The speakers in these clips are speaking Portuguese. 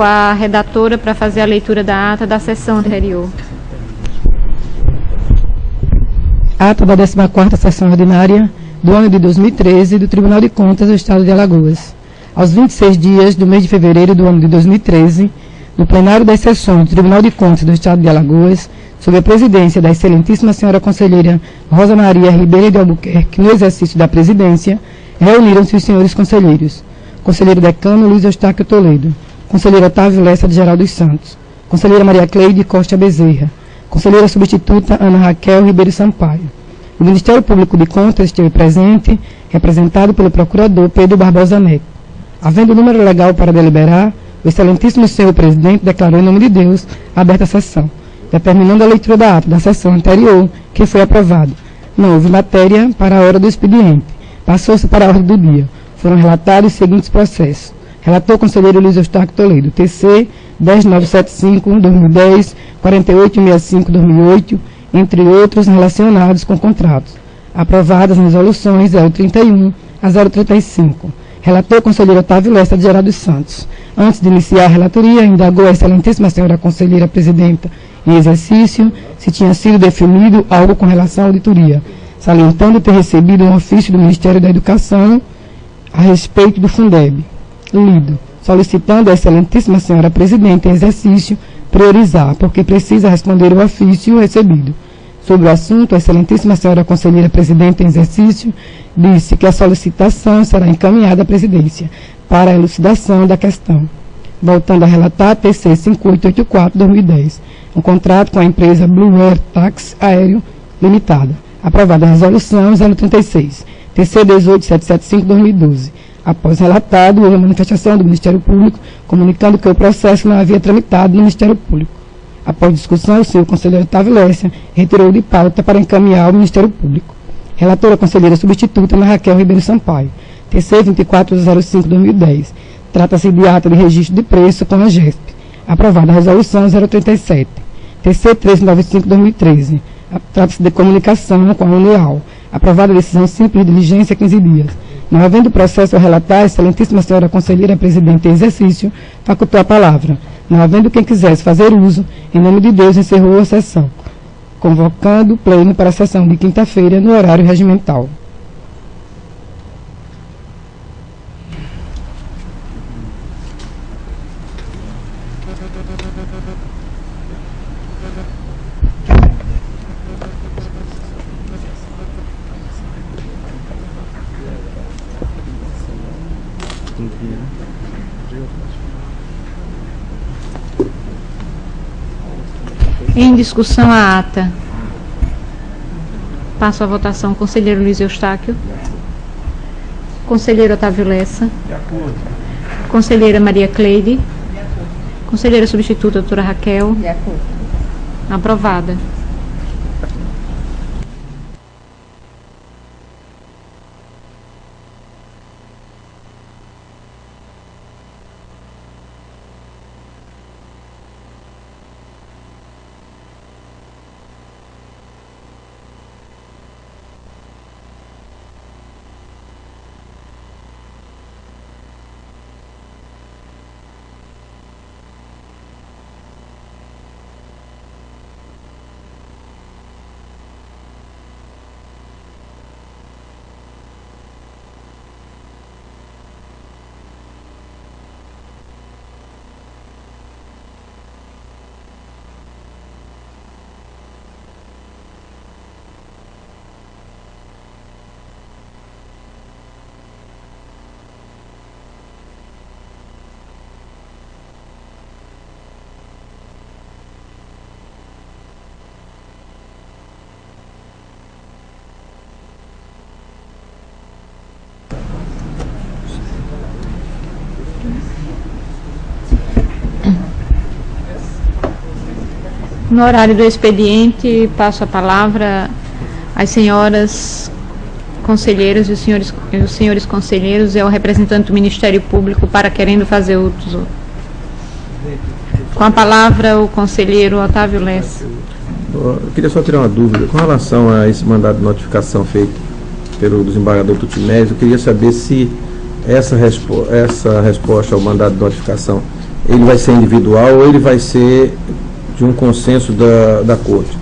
com a redatora para fazer a leitura da ata da sessão anterior. Ata da 14ª sessão ordinária do ano de 2013 do Tribunal de Contas do Estado de Alagoas. Aos 26 dias do mês de fevereiro do ano de 2013, no plenário das sessões do Tribunal de Contas do Estado de Alagoas, sob a presidência da excelentíssima senhora conselheira Rosa Maria Ribeiro de Albuquerque, no exercício da presidência, reuniram-se os senhores conselheiros: conselheiro decano Luiz Eustáquio Toledo, conselheiro Otávio Lessa de Geral dos Santos, conselheira Maria Cleide Costa Bezerra, conselheira substituta Ana Raquel Ribeiro Sampaio. O Ministério Público de Contas esteve presente, representado pelo procurador Pedro Barbosa Neto. Havendo número legal para deliberar, o excelentíssimo senhor presidente declarou em nome de Deus aberta a sessão, determinando a leitura da ata da sessão anterior, que foi aprovada. Não houve matéria para a hora do expediente. Passou-se para a ordem do dia. Foram relatados os seguintes processos. Relator conselheiro Luiz Eustáquio Toledo, TC 10975-2010, 4865-2008, entre outros relacionados com contratos. Aprovadas as resoluções 031 a 035. Relator conselheiro Otávio Lessa de Geral dos Santos. Antes de iniciar a relatoria, indagou a excelentíssima senhora conselheira presidenta em exercício se tinha sido definido algo com relação à auditoria, salientando ter recebido um ofício do Ministério da Educação a respeito do Fundeb, lido, solicitando à excelentíssima senhora presidenta em exercício priorizar, porque precisa responder o ofício recebido. Sobre o assunto, a excelentíssima senhora conselheira presidente em exercício disse que a solicitação será encaminhada à presidência para a elucidação da questão. Voltando a relatar, TC 5884-2010, um contrato com a empresa Blue Air Taxi Aéreo Limitada. Aprovada a resolução 036, TC 18775-2012. Após relatado, houve a manifestação do Ministério Público, comunicando que o processo não havia tramitado no Ministério Público. Após discussão, o senhor conselheiro Otávio Lessa retirou de pauta para encaminhar ao Ministério Público. Relatora conselheira substituta Ana Raquel Ribeiro Sampaio, TC 2405-2010. Trata-se de ata de registro de preço com a GESP. Aprovada a resolução 037, TC 1395-2013. Trata-se de comunicação com a Unial. Aprovada a decisão simples de diligência 15 dias. Não havendo processo a relatar, a excelentíssima senhora conselheira presidente em exercício facultou a palavra. Não havendo quem quisesse fazer uso, em nome de Deus encerrou a sessão, convocando o pleno para a sessão de quinta-feira no horário regimental. Em discussão a ata. Passo à votação. Conselheiro Luiz Eustáquio. Conselheiro Otávio Lessa. De acordo. Conselheira Maria Cleide. Conselheira substituta doutora Raquel. De acordo. Aprovada. No horário do expediente, passo a palavra às senhoras conselheiras e os senhores conselheiros e ao representante do Ministério Público para querendo fazer uso. Com a palavra, o conselheiro Otávio Lessa. Eu queria só tirar uma dúvida. Com relação a esse mandado de notificação feito pelo desembargador Tutinés, eu queria saber se essa resposta ao mandado de notificação ele vai ser individual ou ele vai ser de um consenso da corte?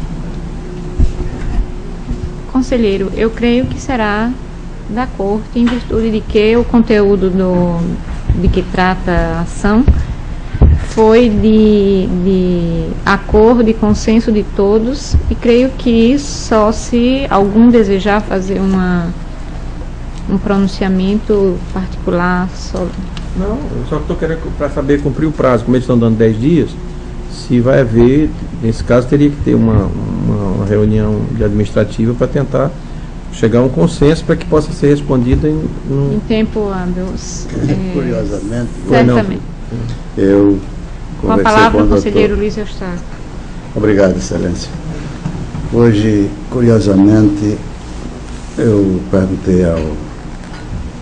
Conselheiro, eu creio que será da corte, em virtude de que o conteúdo de que trata a ação foi de acordo e consenso de todos, e creio que só se algum desejar fazer um pronunciamento particular sobre. Não, eu só estou querendo para saber cumprir o prazo, como eles estão dando 10 dias, se vai haver, nesse caso teria que ter uma reunião de administrativa para tentar chegar a um consenso para que possa ser respondida em tempo hábil. Curiosamente, certamente. Eu com a palavra o conselheiro Luiz Eustáquio. Obrigado, Excelência. Hoje, curiosamente, eu perguntei ao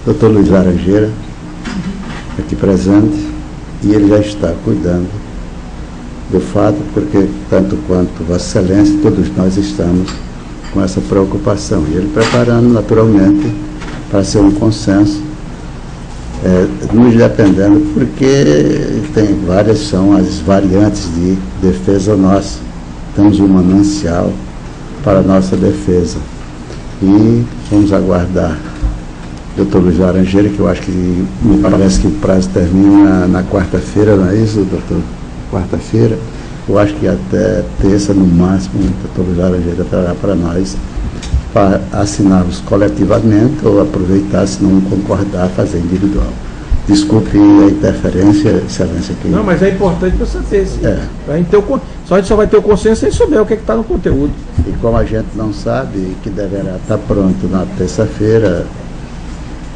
Dr. Luiz Laranjeira, aqui presente, e ele já está cuidando do fato, porque tanto quanto Vossa Excelência, todos nós estamos com essa preocupação, e ele preparando naturalmente para ser um consenso, nos dependendo, porque tem várias, são as variantes de defesa nossa, temos um manancial para a nossa defesa, e vamos aguardar Dr. Luiz Laranjeira, que eu acho que me parece que o prazo termina na quarta-feira, não é isso, doutor? Quarta-feira, eu acho que até terça no máximo o Dr. Luiz Laranjeira trará para nós, para assinarmos coletivamente ou aproveitar, se não concordar, fazer individual. Desculpe a interferência, Excelência. Aqui. Não, mas é importante para saber. Só a gente só vai ter o consenso sem souber o que está no conteúdo. E como a gente não sabe que deverá estar pronto na terça-feira,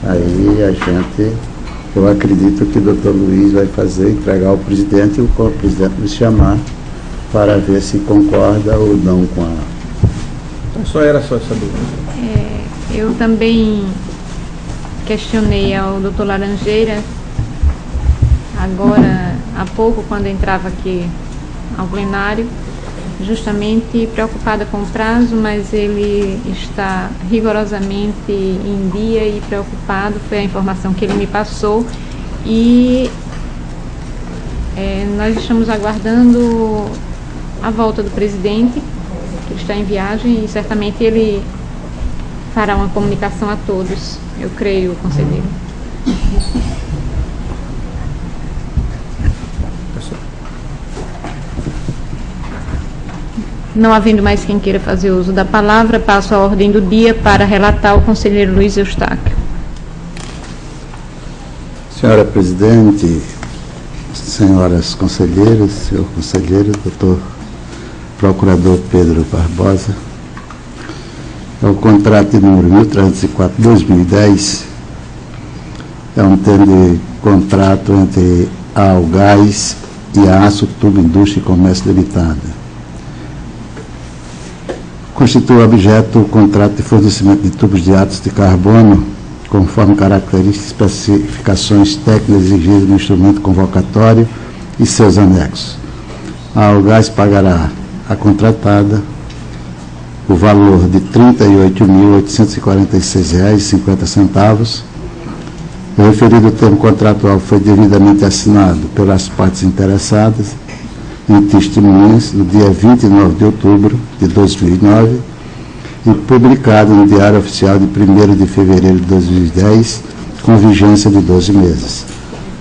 aí a gente, eu acredito que o doutor Luiz vai entregar ao presidente e o presidente nos chamar para ver se concorda ou não com a... Então era só essa dúvida. Eu também questionei ao doutor Laranjeira, agora há pouco, quando entrava aqui ao plenário, justamente preocupada com o prazo, mas ele está rigorosamente em dia e preocupado, foi a informação que ele me passou, e nós estamos aguardando a volta do presidente, que está em viagem, e certamente ele fará uma comunicação a todos, eu creio, conselheiro. Não havendo mais quem queira fazer uso da palavra, passo a ordem do dia para relatar o conselheiro Luiz Eustáquio. Senhora Presidente, senhoras conselheiras, senhor conselheiro, doutor Procurador Pedro Barbosa, é o contrato de número 1304/2010, é um termo de contrato entre a Algás e a Aço Tubo Indústria e Comércio Limitada. Constitui objeto o contrato de fornecimento de tubos de ácido de carbono, conforme características e especificações técnicas exigidas no instrumento convocatório e seus anexos. A Algás pagará à contratada o valor de R$ 38.846,50. O referido termo contratual foi devidamente assinado pelas partes interessadas em testemunhas no dia 29 de outubro de 2009 e publicado no Diário Oficial de 1º de fevereiro de 2010, com vigência de 12 meses.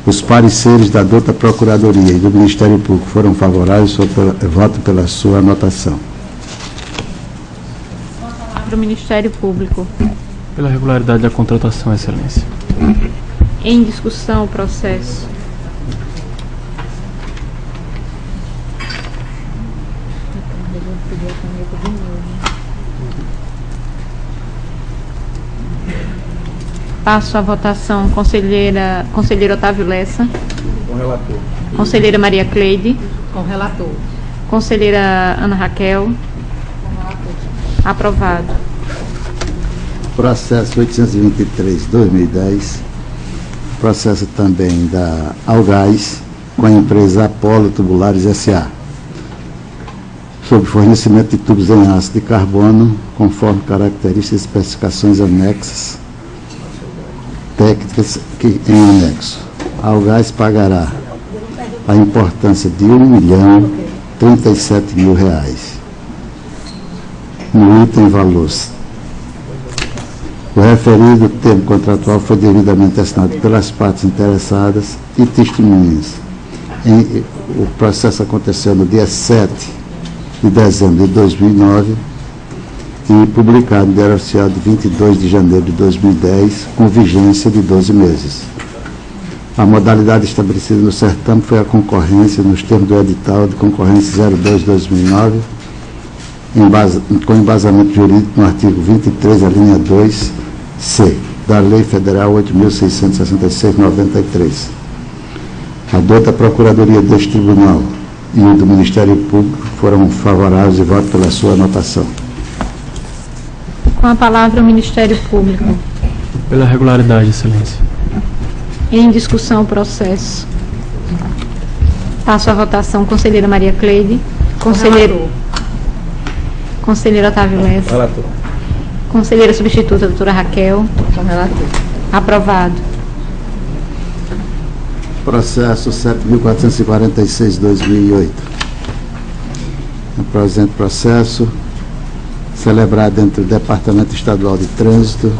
Os pareceres da douta Procuradoria e do Ministério Público foram favoráveis, voto pela sua anotação. Para o Ministério Público. Pela regularidade da contratação, Excelência. Em discussão o processo. Passo à votação. Conselheiro Otávio Lessa. Com relator. Conselheira Maria Cleide. Com relator. Conselheira Ana Raquel. Com relator. Aprovado. Processo 823/2010. Processo também da Algás com a empresa Apolo Tubulares S.A. sobre fornecimento de tubos em aço de carbono, conforme características e especificações anexas técnicas que em anexo. A Algás pagará a importância de R$1.037.000. No item valores. O referido termo contratual foi devidamente assinado pelas partes interessadas e testemunhas. O processo aconteceu no dia 7 de dezembro de 2009 e publicado no Diário Oficial de 22 de janeiro de 2010, com vigência de 12 meses. A modalidade estabelecida no certame foi a concorrência nos termos do edital de concorrência 02/2009, com embasamento jurídico no artigo 23, a linha 2C, da Lei Federal 8.666/93. A da Procuradoria deste Tribunal e o do Ministério Público foram favoráveis e voto pela sua anotação. Com a palavra o Ministério Público. Pela regularidade, Excelência. Em discussão o processo. Passo à votação. Conselheira Maria Cleide. Conselheiro Otávio Lessa. Relator. Conselheira substituta, doutora Raquel. Com relator. Aprovado. Processo 7.446/2008. O presente processo, celebrado entre o Departamento Estadual de Trânsito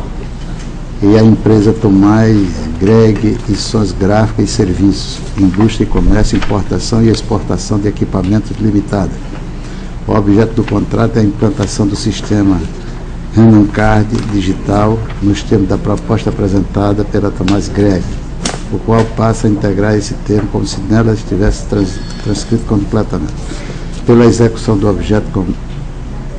e a empresa Tomás Greg e Sons Gráficas e Serviços, Indústria e Comércio, Importação e Exportação de Equipamentos Limitada. O objeto do contrato é a implantação do sistema Renancard digital nos termos da proposta apresentada pela Tomás Greg, o qual passa a integrar esse termo como se nela estivesse transcrito completamente. Pela execução do objeto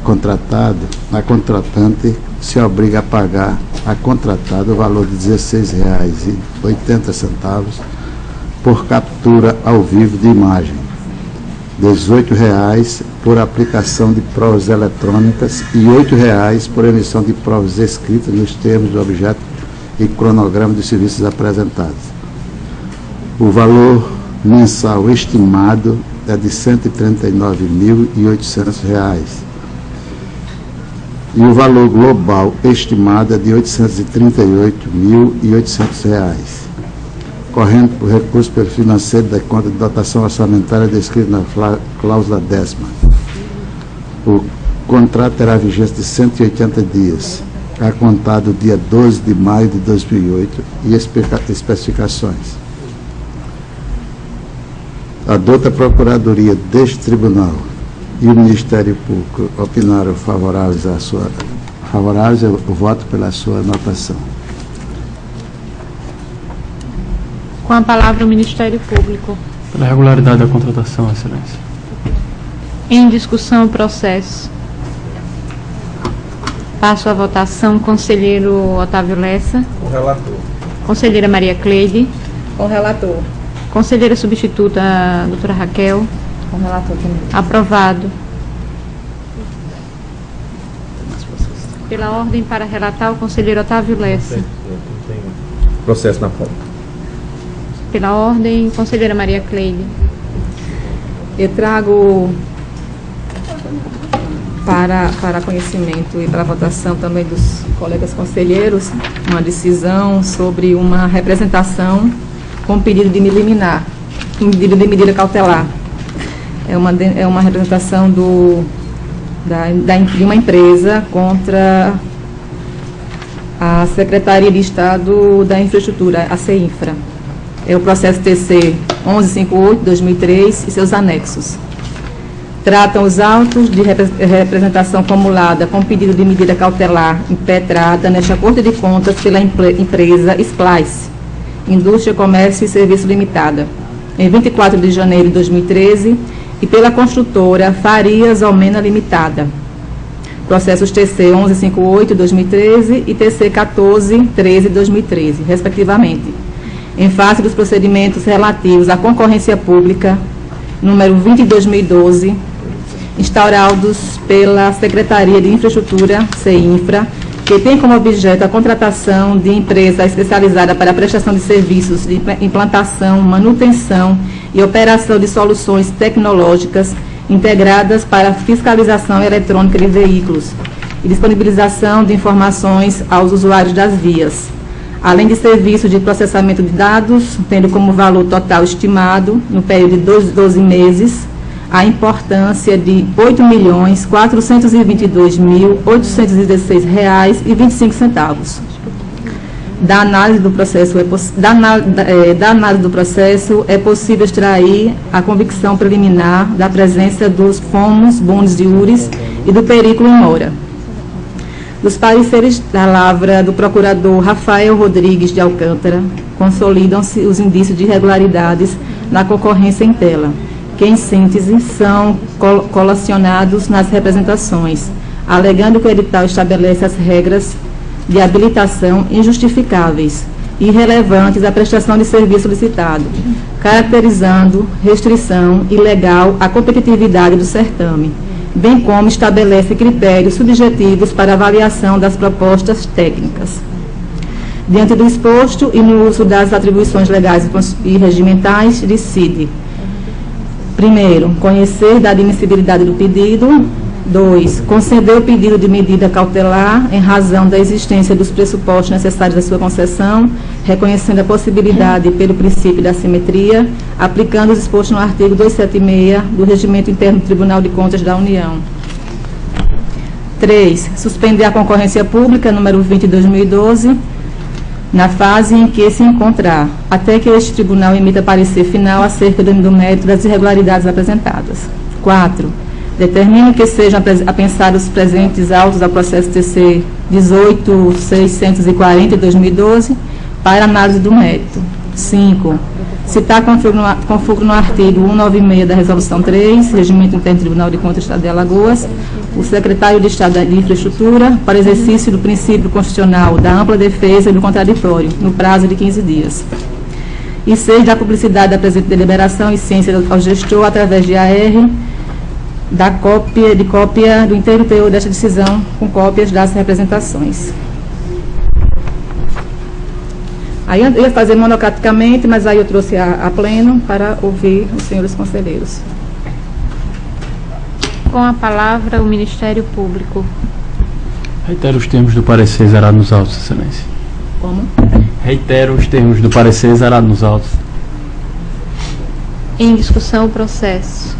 contratado, a contratante se obriga a pagar a contratada o valor de R$ 16,80 por captura ao vivo de imagem, R$ 18,00 por aplicação de provas eletrônicas e R$ 8,00 por emissão de provas escritas nos termos do objeto e cronograma dos serviços apresentados. O valor mensal estimado é de R$ 139.800 e o valor global estimado é de R$ 838.800, correndo por recurso pelo financeiro da conta de dotação orçamentária descrita na cláusula 10ª. O contrato terá vigência de 180 dias, a contar do dia 12 de maio de 2008, e especificações. A douta Procuradoria deste Tribunal e o Ministério Público opinaram favoráveis eu voto pela sua anotação. Com a palavra o Ministério Público. Pela regularidade da contratação, Excelência. Em discussão o processo. Passo à votação. Conselheiro Otávio Lessa. Com relator. Conselheira Maria Cleide. Com relator. Conselheira substituta, doutora Raquel. Com relator também. Aprovado. Pela ordem para relatar o conselheiro Otávio Lessa. Processo na pauta. Pela ordem, conselheira Maria Cleide. Eu trago para conhecimento e para votação também dos colegas conselheiros uma decisão sobre uma representação com pedido de liminar, pedido de medida cautelar. É uma representação de uma empresa contra a Secretaria de Estado da Infraestrutura, a CEINFRA. É o processo TC 1158/2003 e seus anexos. Tratam os autos de representação acumulada com pedido de medida cautelar impetrada nesta Corte de Contas pela empresa Splice, Indústria, Comércio e Serviço Limitada, em 24 de janeiro de 2013, e pela construtora Farias Almena Limitada. Processos TC 1158/2013 e TC 1413/2013, respectivamente, em face dos procedimentos relativos à concorrência pública, número 20/2012, instaurados pela Secretaria de Infraestrutura, CEINFRA, que tem como objeto a contratação de empresa especializada para a prestação de serviços de implantação, manutenção e operação de soluções tecnológicas integradas para fiscalização eletrônica de veículos e disponibilização de informações aos usuários das vias, além de serviço de processamento de dados, tendo como valor total estimado, no período de 12 meses, a importância de R$ 8.422.816,25. Da análise do processo é possível extrair a convicção preliminar da presença dos fomos, bônus de iuris e do perículo in mora. Dos pareceres da lavra do procurador Rafael Rodrigues de Alcântara, consolidam-se os indícios de irregularidades na concorrência em tela, que, em síntese, são colacionados nas representações, alegando que o edital estabelece as regras de habilitação injustificáveis e irrelevantes à prestação de serviço solicitado, caracterizando restrição ilegal à competitividade do certame, bem como estabelece critérios subjetivos para avaliação das propostas técnicas. Diante do exposto e no uso das atribuições legais e regimentais, decide: primeiro, conhecer da admissibilidade do pedido. 2. Conceder o pedido de medida cautelar em razão da existência dos pressupostos necessários à sua concessão, reconhecendo a possibilidade pelo princípio da simetria, aplicando os expostos no artigo 276 do Regimento Interno do Tribunal de Contas da União. 3. Suspender a concorrência pública número 20 de 2012, na fase em que se encontrar, até que este tribunal emita parecer final acerca do mérito das irregularidades apresentadas. 4. Determina que sejam apensados os presentes autos ao processo TC 18.640 de 2012 para análise do mérito. 5. Citar conforme no artigo 196 da Resolução 3, Regimento Interno do Tribunal de Contas do Estado de Alagoas, o secretário de Estado de Infraestrutura para exercício do princípio constitucional da ampla defesa e do contraditório, no prazo de 15 dias. E 6. Da publicidade da presente deliberação e ciência ao gestor através de AR, da cópia do inteiro teor desta decisão, com cópias das representações. Aí eu ia fazer monocraticamente, mas aí eu trouxe a pleno para ouvir os senhores conselheiros. Com a palavra, o Ministério Público. Reitero os termos do parecer zerado nos autos, Excelência. Como? Reitero os termos do parecer zerado nos autos. Em discussão, o processo.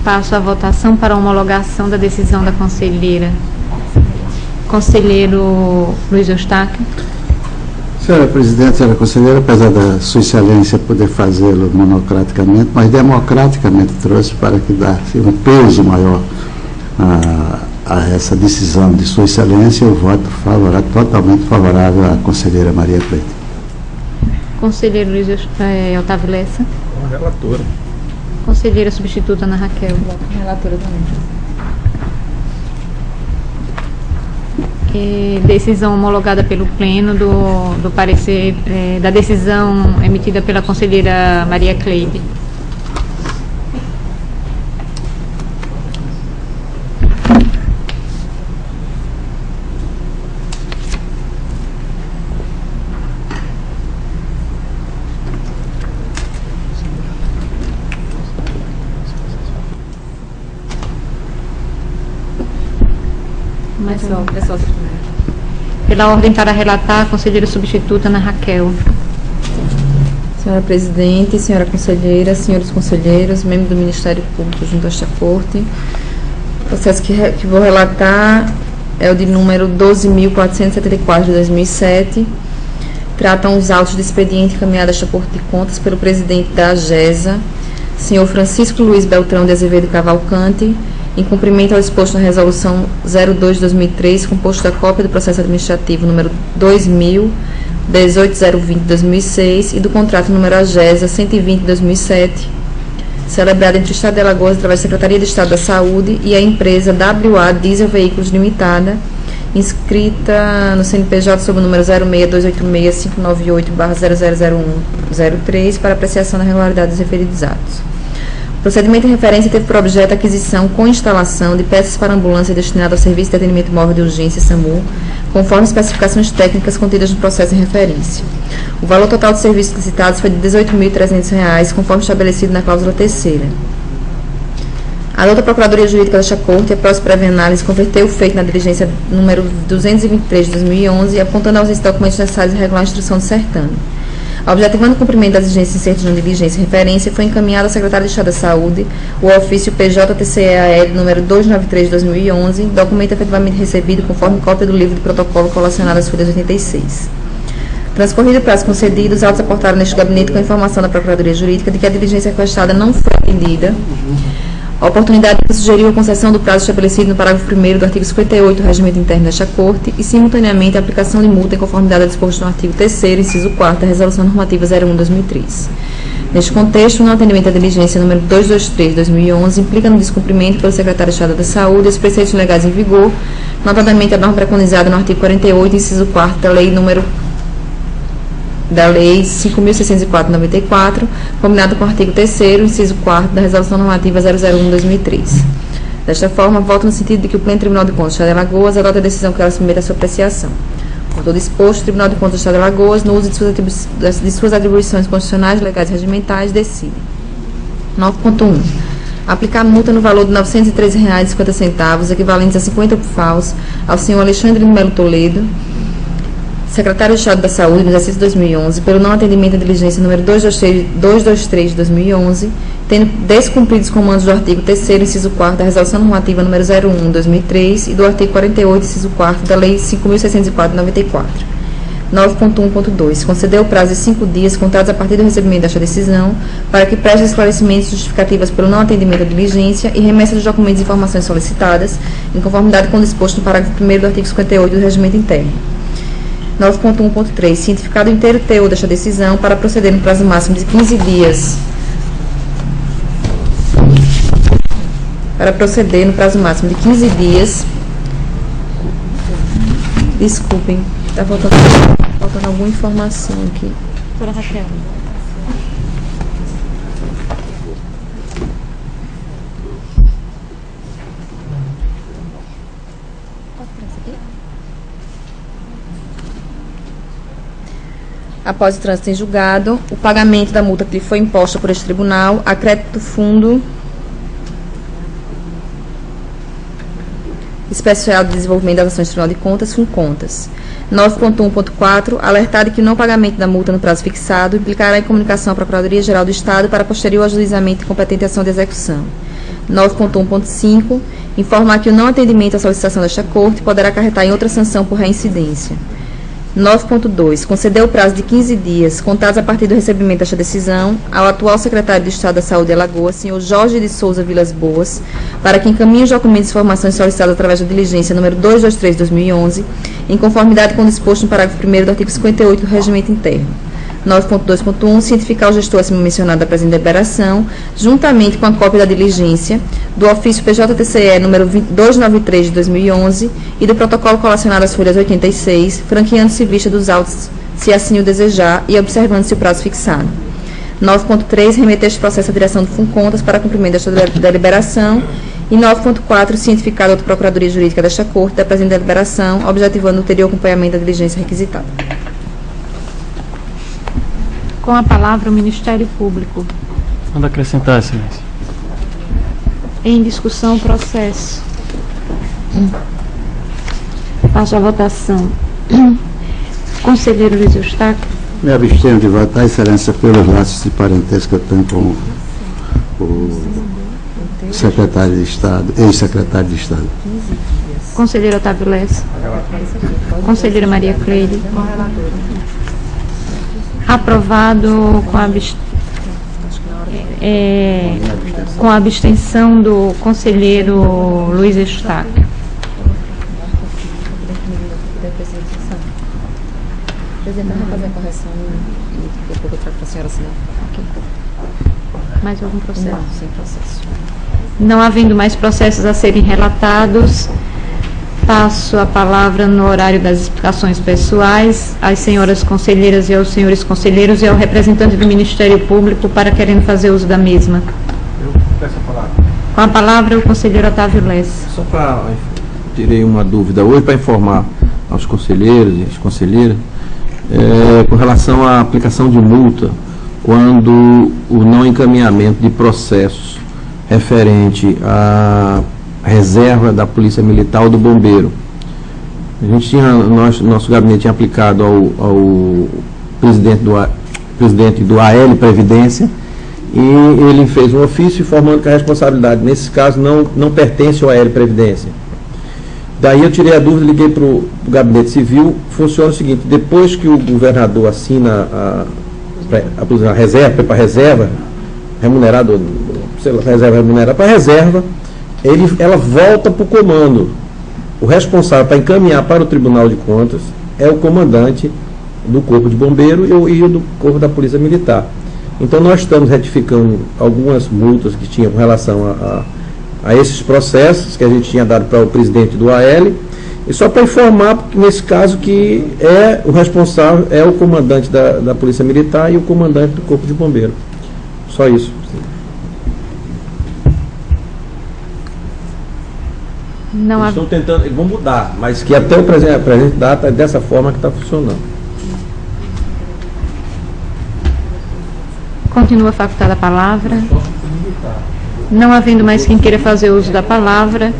Passo a votação para a homologação da decisão da conselheira. Conselheiro Luiz Eustáquio. Senhora Presidente, senhora Conselheira, apesar da Sua Excelência poder fazê-lo monocraticamente, mas democraticamente trouxe para que desse um peso maior a essa decisão de Sua Excelência, eu voto favorável, totalmente favorável à conselheira Maria Cleide. Conselheiro Luiz Otávio Lessa. Uma relatora. Conselheira substituta Ana Raquel. Relatora também. Decisão homologada pelo Pleno do parecer da decisão emitida pela conselheira Maria Cleide. Pela ordem para relatar, a conselheira substituta Ana Raquel. Senhora Presidente, senhora conselheira, senhores conselheiros, membros do Ministério Público junto a esta Corte, o processo que vou relatar é o de número 12.474 de 2007. Tratam os autos de expediente encaminhado a esta Corte de Contas pelo presidente da AGESA, senhor Francisco Luiz Beltrão de Azevedo Cavalcante, em cumprimento ao exposto na Resolução 02 de 2003, composto da cópia do processo administrativo número 2000-18020 de 2006 e do contrato número AGESA 120 de 2007, celebrado entre o Estado de Alagoas através da Secretaria de Estado da Saúde e a empresa WA Diesel Veículos Limitada, inscrita no CNPJ sob o número 06286-598/000103 para apreciação da regularidade dos referidos atos. O procedimento em referência teve por objeto a aquisição com instalação de peças para ambulância destinadas ao Serviço de Atendimento Móvel de Urgência SAMU, conforme especificações técnicas contidas no processo em referência. O valor total de serviços licitados foi de R$ 18.300, conforme estabelecido na cláusula 3ª. A nota Procuradoria Jurídica desta Corte, após prévia análise, converteu o feito na diligência número 223 de 2011, apontando a ausência de documentos necessários e regular a instrução do certame. Objetivando o cumprimento das exigências incertas na diligência e referência, foi encaminhado ao Secretário de Estado da Saúde o ofício PJTCEAL número 293 de 2011, documento efetivamente recebido conforme cópia do livro de protocolo colacionado às folhas 86. Transcorrido o prazo concedido, os autos aportaram neste gabinete com a informação da Procuradoria Jurídica de que a diligência requestada não foi atendida, a oportunidade que sugeriu a concessão do prazo estabelecido no parágrafo 1º do artigo 58 do Regimento Interno desta Corte e, simultaneamente, a aplicação de multa em conformidade ao disposto no artigo 3º, inciso 4º, da Resolução Normativa 01/2003. Neste contexto, o não atendimento à diligência número 223 de 2011 implica no descumprimento pelo Secretário de Estado da Saúde os preceitos legais em vigor, notadamente a norma preconizada no artigo 48, inciso 4º da Lei 5.604/94, combinado com o artigo 3º, inciso 4º, da Resolução Normativa 001/2003. Desta forma, voto no sentido de que o Pleno Tribunal de Contas do Estado de Alagoas adota a decisão que ela submete à sua apreciação. Por todo exposto, o Tribunal de Contas do Estado de Alagoas, no uso de suas atribuições constitucionais, legais e regimentais, decide. 9.1. Aplicar multa no valor de R$ 913,50, equivalentes a 50 UFAOs, ao senhor Alexandre de Melo Toledo, Secretário de Estado da Saúde, no exercício de 2011, pelo não atendimento à diligência número 223 de 2011, tendo descumprido os comandos do artigo 3º, inciso 4º, da Resolução Normativa número 01/2003 e do artigo 48, inciso 4º, da Lei 5.604/94. 9.1.2. Concedeu o prazo de 5 dias, contados a partir do recebimento desta decisão, para que preste esclarecimentos justificativos pelo não atendimento à diligência e remessa dos documentos e informações solicitadas, em conformidade com o disposto no parágrafo 1º do artigo 58 do Regimento Interno. 9.1.3. Cientificado o inteiro teor desta decisão para proceder no prazo máximo de 15 dias. Desculpem, está faltando alguma informação aqui. Doutora Raquel. Após o trânsito em julgado, o pagamento da multa que lhe foi imposta por este tribunal, a crédito do Fundo Especial de Desenvolvimento das Ações do Tribunal de Contas, Funcontas. 9.1.4. Alertado que o não pagamento da multa no prazo fixado implicará em comunicação à Procuradoria-Geral do Estado para posterior ajuizamento de competente ação de execução. 9.1.5. Informar que o não atendimento à solicitação desta Corte poderá acarretar em outra sanção por reincidência. 9.2. Concedeu o prazo de 15 dias, contados a partir do recebimento desta decisão, ao atual secretário de Estado da Saúde de Alagoas, senhor Jorge de Souza Vilas Boas, para que encaminhe os documentos e informações solicitados através da diligência número 223 de 2011, em conformidade com o disposto no parágrafo 1º do artigo 58 do Regimento Interno. 9.2.1. Cientificar o gestor acima mencionado da presente deliberação, juntamente com a cópia da diligência, do ofício PJTCE número 293 de 2011 e do protocolo colacionado às folhas 86, franqueando-se vista dos autos, se assim o desejar, e observando-se o prazo fixado. 9.3. Remeter este processo à direção do Funcontas para cumprimento desta deliberação. E 9.4. Cientificar a outra Procuradoria Jurídica desta Corte da presente deliberação, objetivando o ulterior acompanhamento da diligência requisitada. Com a palavra o Ministério Público. Manda acrescentar, excelência. Em discussão o processo. Passo à votação. Conselheiro Luiz Eustáquio. Me abstenho de votar, excelência, pelos laços de parentesco que eu tenho com o secretário de Estado, ex-secretário de Estado. Conselheiro Otávio Lessa. Conselheira Maria Cleide. Aprovado com a abstenção do conselheiro Luiz Eustáquio. Presidente, vamos fazer a correção e depois eu trago para a senhora assinar. Mais algum processo? Não, sem processo. Não havendo mais processos a serem relatados, passo a palavra no horário das explicações pessoais às senhoras conselheiras e aos senhores conselheiros e ao representante do Ministério Público para querendo fazer uso da mesma. Eu peço a palavra. Com a palavra o conselheiro Otávio Lessa. Só para... Tirei uma dúvida hoje para informar aos conselheiros e às conselheiras com relação à aplicação de multa quando o não encaminhamento de processos referente à reserva da Polícia Militar ou do Bombeiro. A gente tinha, nosso gabinete tinha aplicado ao presidente do AL Previdência, e ele fez um ofício informando que a responsabilidade, nesse caso, não pertence ao AL Previdência. Daí eu tirei a dúvida, liguei para o Gabinete Civil. Funciona o seguinte: depois que o governador assina a reserva, para reserva, remunerado, sei lá, reserva remunerada para reserva, ela volta para o comando. O responsável para encaminhar para o Tribunal de Contas é o comandante do Corpo de Bombeiro e o do Corpo da Polícia Militar. Então nós estamos retificando algumas multas que tinham com relação a esses processos que a gente tinha dado para o presidente do AL, e só para informar, nesse caso, que o responsável é o comandante da Polícia Militar e o comandante do Corpo de Bombeiro. Só isso. Não Eles estão tentando, eles vão mudar, mas que até a presente data é dessa forma que está funcionando. Continua facultada a palavra. Não havendo mais quem queira fazer uso da palavra,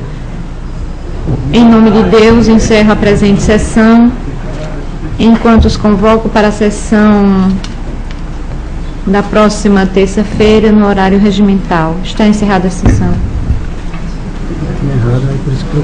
em nome de Deus, encerro a presente sessão, enquanto os convoco para a sessão da próxima terça-feira, no horário regimental. Está encerrada a sessão. Errado, é por isso que eu